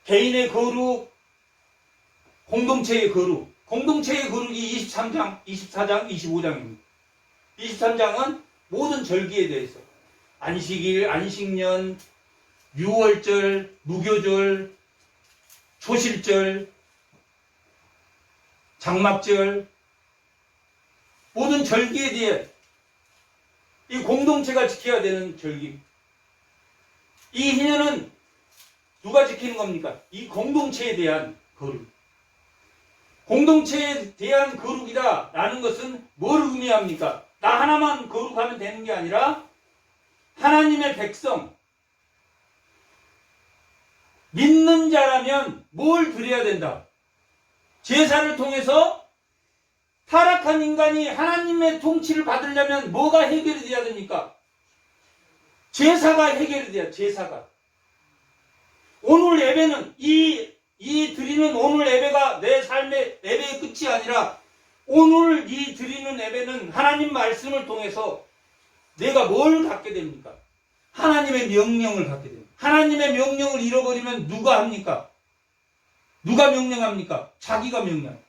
A: 개인의 거룩, 공동체의 거룩. 공동체의 거룩이 23장, 24장, 25장입니다. 23장은 모든 절기에 대해서 안식일, 안식년, 유월절, 무교절, 초실절, 장막절, 모든 절기에 대해 이 공동체가 지켜야 되는 절기. 이 희년은 누가 지키는 겁니까? 이 공동체에 대한 거룩. 공동체에 대한 거룩이다 라는 것은 뭘 의미합니까? 나 하나만 거룩하면 되는 게 아니라 하나님의 백성, 믿는 자라면 뭘 드려야 된다? 제사를 통해서 타락한 인간이 하나님의 통치를 받으려면 뭐가 해결이 돼야 됩니까? 제사가 해결이 돼야, 제사가. 오늘 예배는 이 드리는 오늘 예배가 내 삶의 예배의 끝이 아니라 오늘 이 드리는 예배는 하나님 말씀을 통해서 내가 뭘 갖게 됩니까? 하나님의 명령을 갖게 됩니다. 하나님의 명령을 잃어버리면 누가 합니까? 누가 명령합니까? 자기가 명령.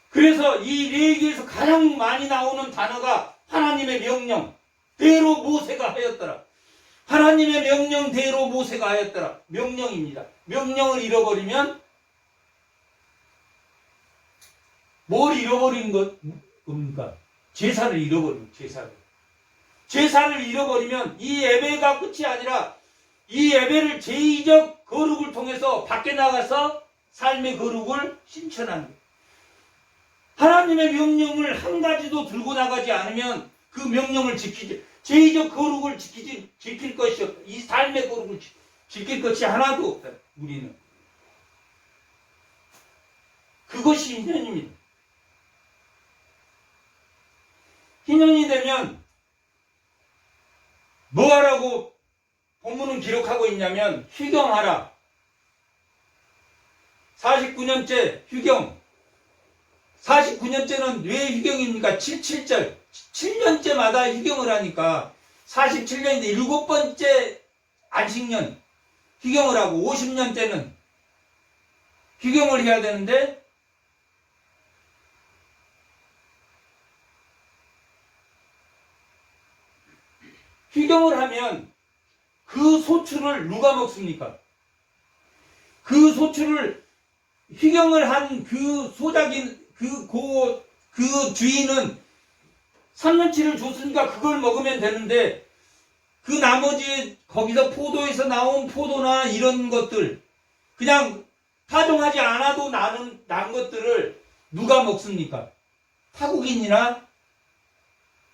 A: 그래서 이 레위기에서 가장 많이 나오는 단어가 하나님의 명령, 대로 모세가 하였더라. 하나님의 명령대로 모세가 하였더라. 명령입니다. 명령을 잃어버리면 뭘 잃어버린 겁니까? 제사를 잃어버린 제사를. 제사를 잃어버리면 이 예배가 끝이 아니라 이 예배를 제의적 거룩을 통해서 밖에 나가서 삶의 거룩을 실천하는 거예요. 하나님의 명령을 한 가지도 들고 나가지 않으면 그 명령을 지키지, 제의적 거룩을 지킬 것이 없다. 이 삶의 거룩을 지킬 것이 하나도 없다. 우리는. 그것이 희년입니다. 희년이 되면 뭐 하라고 본문은 기록하고 있냐면 휴경하라. 49년째 휴경. 49년째는 왜 휴경입니까? 77절. 7년째마다 휴경을 하니까 47년인데 7번째 안식년 휴경을 하고 50년째는 휴경을 해야 되는데 휴경을 하면 그 소출을 누가 먹습니까? 그 소출을 휘경을 한 그 소작인 그 주인은 3년치를 줬으니까 그걸 먹으면 되는데 그 나머지 거기서 포도에서 나온 포도나 이런 것들 그냥 타종하지 않아도 난 것들을 누가 먹습니까? 타국인이나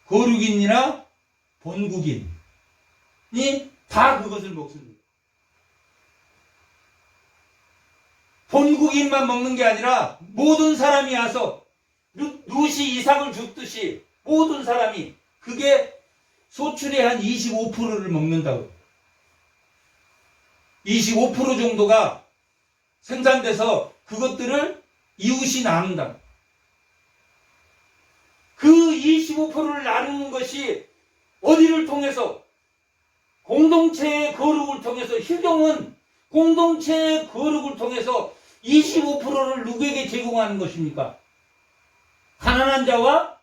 A: 거륙인이나 본국인이 다 그것을 먹습니다. 본국인만 먹는 게 아니라 모든 사람이 와서 룻이 이삭을 줬듯이 모든 사람이 그게 소출의 한 25%를 먹는다고. 25% 정도가 생산돼서 그것들을 이웃이 나눈다. 그 25%를 나누는 것이 어디를 통해서? 공동체의 거룩을 통해서. 휘경은 공동체의 거룩을 통해서 25%를 누구에게 제공하는 것입니까? 가난한 자와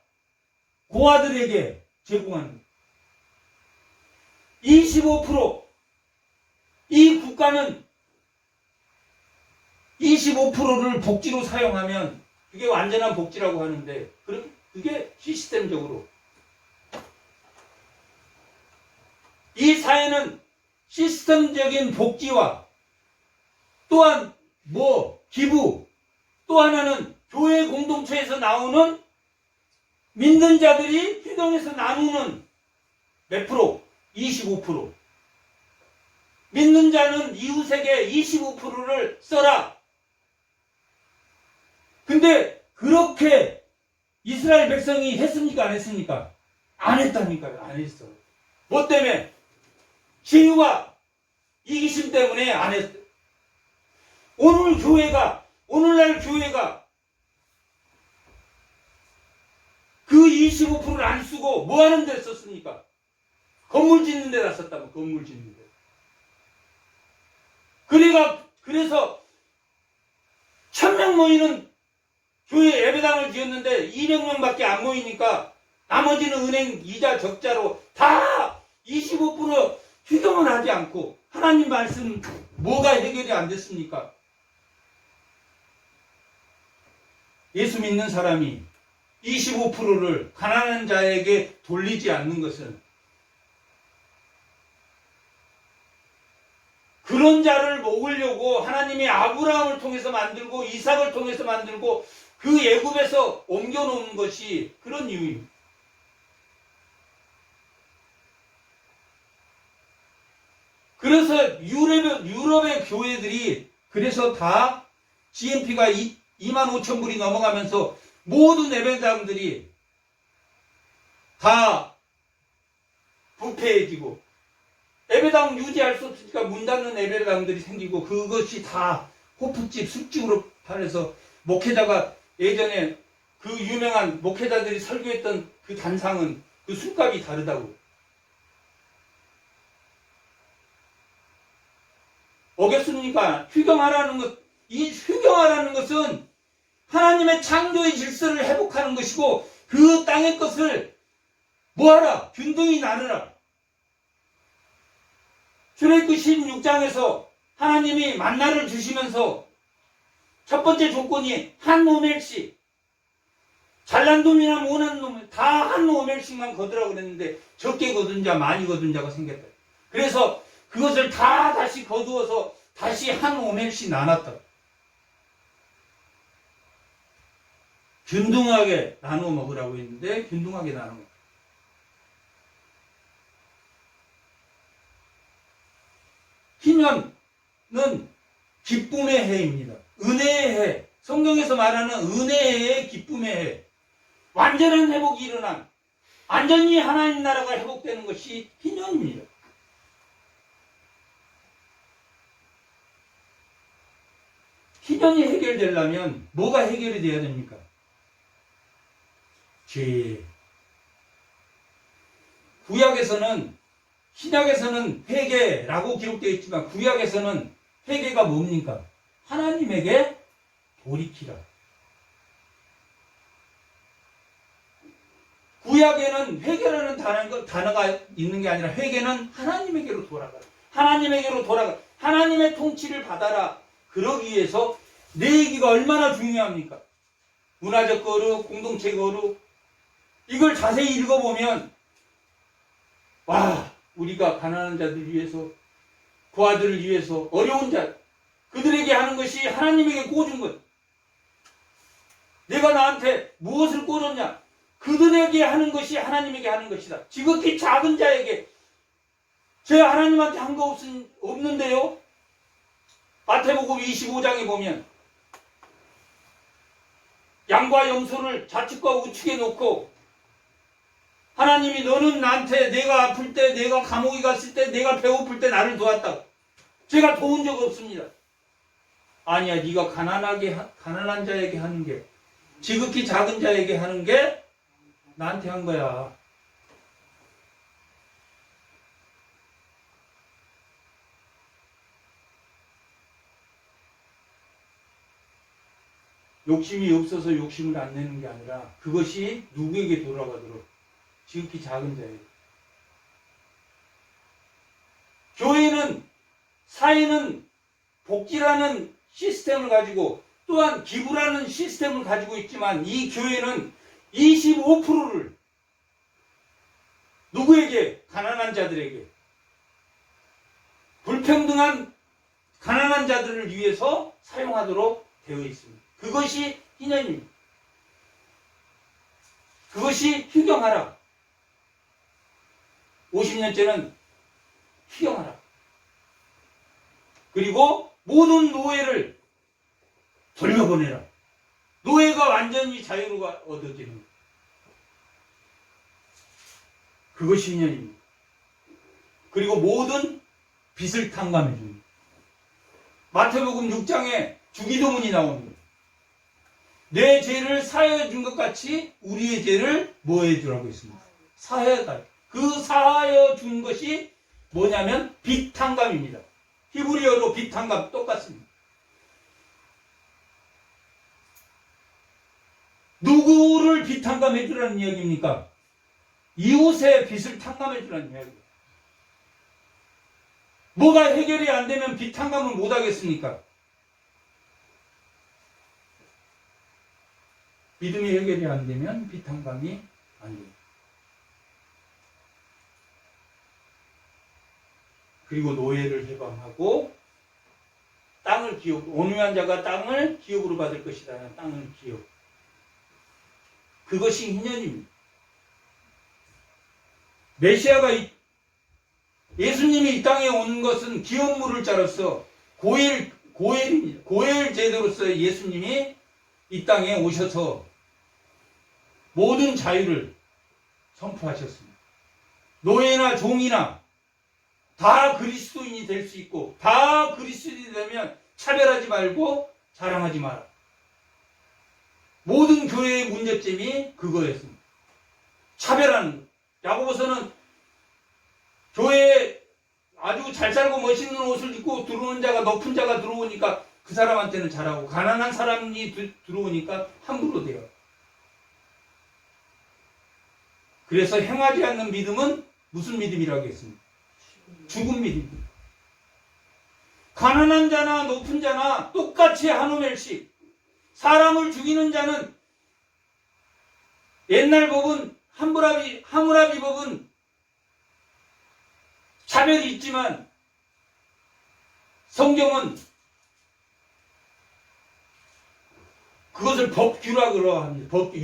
A: 고아들에게 제공하는 것. 25%. 이 국가는 25%를 복지로 사용하면 그게 완전한 복지라고 하는데 그게 시스템적으로 이 사회는 시스템적인 복지와 또한 기부 또 하나는 교회 공동체에서 나오는 믿는 자들이 휘경에서 나누는 몇 프로? 25%. 믿는 자는 이웃에게 25%를 써라. 근데 그렇게 이스라엘 백성이 했습니까? 안 했습니까? 안 했다니까요. 안 했어. 뭐 때문에? 지유와 이기심 때문에 안 했어. 오늘날 교회가 그 25%를 안 쓰고 뭐 하는 데 썼습니까? 건물 짓는 데다 썼다고. 건물 짓는 데. 그래서 1000명 모이는 교회 예배당을 지었는데 200명밖에 안 모이니까 나머지는 은행 이자 적자로 다 25% 휘경을 하지 않고 하나님 말씀 뭐가 해결이 안 됐습니까? 예수 믿는 사람이 25%를 가난한 자에게 돌리지 않는 것은 그런 자를 먹으려고 하나님이 아브라함을 통해서 만들고 이삭을 통해서 만들고 그 애굽에서 옮겨놓은 것이 그런 이유입니다. 그래서 유럽의 교회들이 그래서 다 GNP가 25,000불이 넘어가면서 모든 예배당들이 다 부패해지고 예배당 유지할 수 없으니까 문 닫는 예배당들이 생기고 그것이 다 호프집, 술집으로 팔아서 목회자가 예전에 그 유명한 목회자들이 설교했던 그 단상은 그 술값이 다르다고. 어겼습니까? 이 휘경하라는 것은 하나님의 창조의 질서를 회복하는 것이고 그 땅의 것을 뭐하라? 균등히 나누라. 출애굽기 16장에서 하나님이 만나를 주시면서 첫 번째 조건이 한 오멜씩 잘난 놈이나 못난 놈 다 한 오멜씩만 거두라고 그랬는데 적게 거둔 자 많이 거둔 자가 생겼다. 그래서 그것을 다 다시 거두어서 다시 한 오멜씩 나눴다. 균등하게 나누어 먹으라고 했는데 균등하게 나누어 먹었다. 희년은 기쁨의 해입니다. 은혜의 해. 성경에서 말하는 은혜의 해, 기쁨의 해. 완전한 회복이 일어난 완전히 하나님 나라가 회복되는 것이 희년입니다. 희년이 해결되려면 뭐가 해결이 돼야 됩니까? 죄. 신약에서는 회개라고 기록되어 있지만 구약에서는 회개가 뭡니까? 하나님에게 돌이키라. 구약에는 회개라는 단어가 있는 게 아니라 회개는 하나님에게로 돌아가라. 하나님에게로 돌아가. 하나님의 통치를 받아라. 그러기 위해서 내 얘기가 얼마나 중요합니까? 문화적 거룩, 공동체 거룩, 이걸 자세히 읽어보면 와, 우리가 가난한 자들 위해서, 고아들을 위해서, 어려운 자, 그들에게 하는 것이 하나님에게 꿔준 것. 내가 나한테 무엇을 꿔줬냐? 그들에게 하는 것이 하나님에게 하는 것이다. 지극히 작은 자에게. 제가 하나님한테 한 거 없는데요? 마태복음 25장에 보면 양과 염소를 좌측과 우측에 놓고 하나님이 너는 나한테 내가 아플 때, 내가 감옥에 갔을 때, 내가 배고플 때 나를 도왔다. 제가 도운 적 없습니다. 아니야, 네가 가난한 자에게 하는 게, 지극히 작은 자에게 하는 게 나한테 한 거야. 욕심이 없어서 욕심을 안 내는 게 아니라 그것이 누구에게 돌아가도록 지극히 작은 자에게. 교회는, 사회는 복지라는 시스템을 가지고 또한 기부라는 시스템을 가지고 있지만 이 교회는 25%를 누구에게? 가난한 자들에게. 불평등한 가난한 자들을 위해서 사용하도록 되어 있습니다. 그것이 희년입니다. 그것이 희경하라. 50년째는 희경하라. 그리고 모든 노예를 돌려보내라. 노예가 완전히 자유가 얻어지는 것. 그것이 희년입니다. 그리고 모든 빚을 탕감해 줍니다. 마태복음 6장에 주기도문이 나옵니다. 내 죄를 사하여 준 것 같이 우리의 죄를 뭐해 주라고 했습니다. 사하여다. 그 사하여 준 것이 뭐냐면 빚 탕감입니다. 히브리어로 빚 탕감 똑같습니다. 누구를 빚 탕감해 주라는 이야기입니까? 이웃의 빚을 탕감해 주라는 이야기입니다. 뭐가 해결이 안 되면 빚 탕감을 못 하겠습니까? 믿음이 해결이 안 되면 빚 탕감이 안 됩니다. 그리고 노예를 해방하고 땅을 기업, 온유한 자가 땅을 기업으로 받을 것이다. 땅을 기업. 그것이 희년입니다. 메시아가 예수님이 이 땅에 온 것은 기업물을 자로서 고엘입니다. 고엘 제도로서 예수님이 이 땅에 오셔서 모든 자유를 선포하셨습니다. 노예나 종이나 다 그리스도인이 될 수 있고 다 그리스도인이 되면 차별하지 말고 자랑하지 마라. 모든 교회의 문제점이 그거였습니다. 차별하는 것. 야고보서는 교회에 아주 잘 살고 멋있는 옷을 입고 들어오는 자가 높은 자가 들어오니까 그 사람한테는 잘하고 가난한 사람이 들어오니까 함부로 돼요. 그래서 행하지 않는 믿음은 무슨 믿음이라고 했습니까? 죽은 믿음입니다. 가난한 자나 높은 자나 똑같이 한우멜씩 사람을 죽이는 자는 옛날 법은 하무라비 법은 차별이 있지만 성경은 그것을 법규라고 합니다. 법규.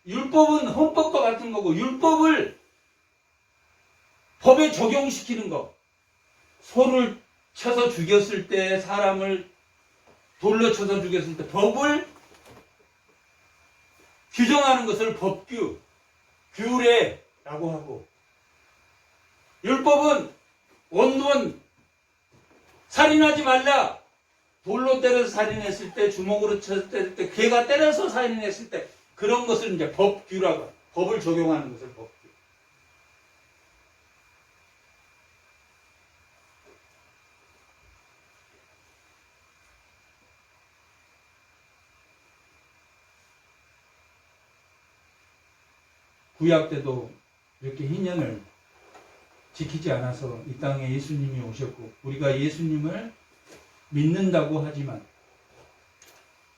A: 율법은 헌법과 같은 거고 율법을 법에 적용시키는 거. 소를 쳐서 죽였을 때 사람을 돌로 쳐서 죽였을 때 법을 규정하는 것을 법규, 규례라고 하고 율법은 원론 살인하지 말라. 돌로 때려서 살인했을 때, 주먹으로 쳤을 때, 개가 때려서 살인했을 때 그런 것을 이제 법규라고 합니다. 법을 적용하는 것을 법규. 구약 때도 이렇게 희년을 지키지 않아서 이 땅에 예수님이 오셨고 우리가 예수님을 믿는다고 하지만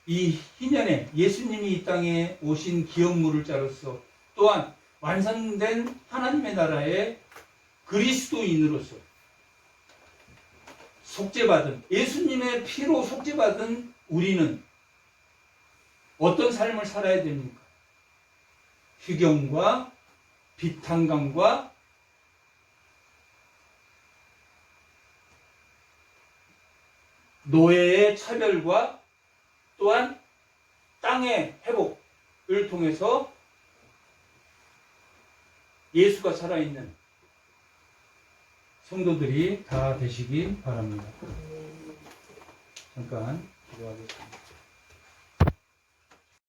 A: 이 희년에 예수님이 이 땅에 오신 기업물을 자로서 또한 완성된 하나님의 나라의 그리스도인으로서 속죄받은 예수님의 피로 속죄받은 우리는 어떤 삶을 살아야 됩니까? 휴경과 비탄감과 노예의 차별과 또한 땅의 회복을 통해서 예수가 살아있는 성도들이 다 되시기 바랍니다. 잠깐 기도하겠습니다.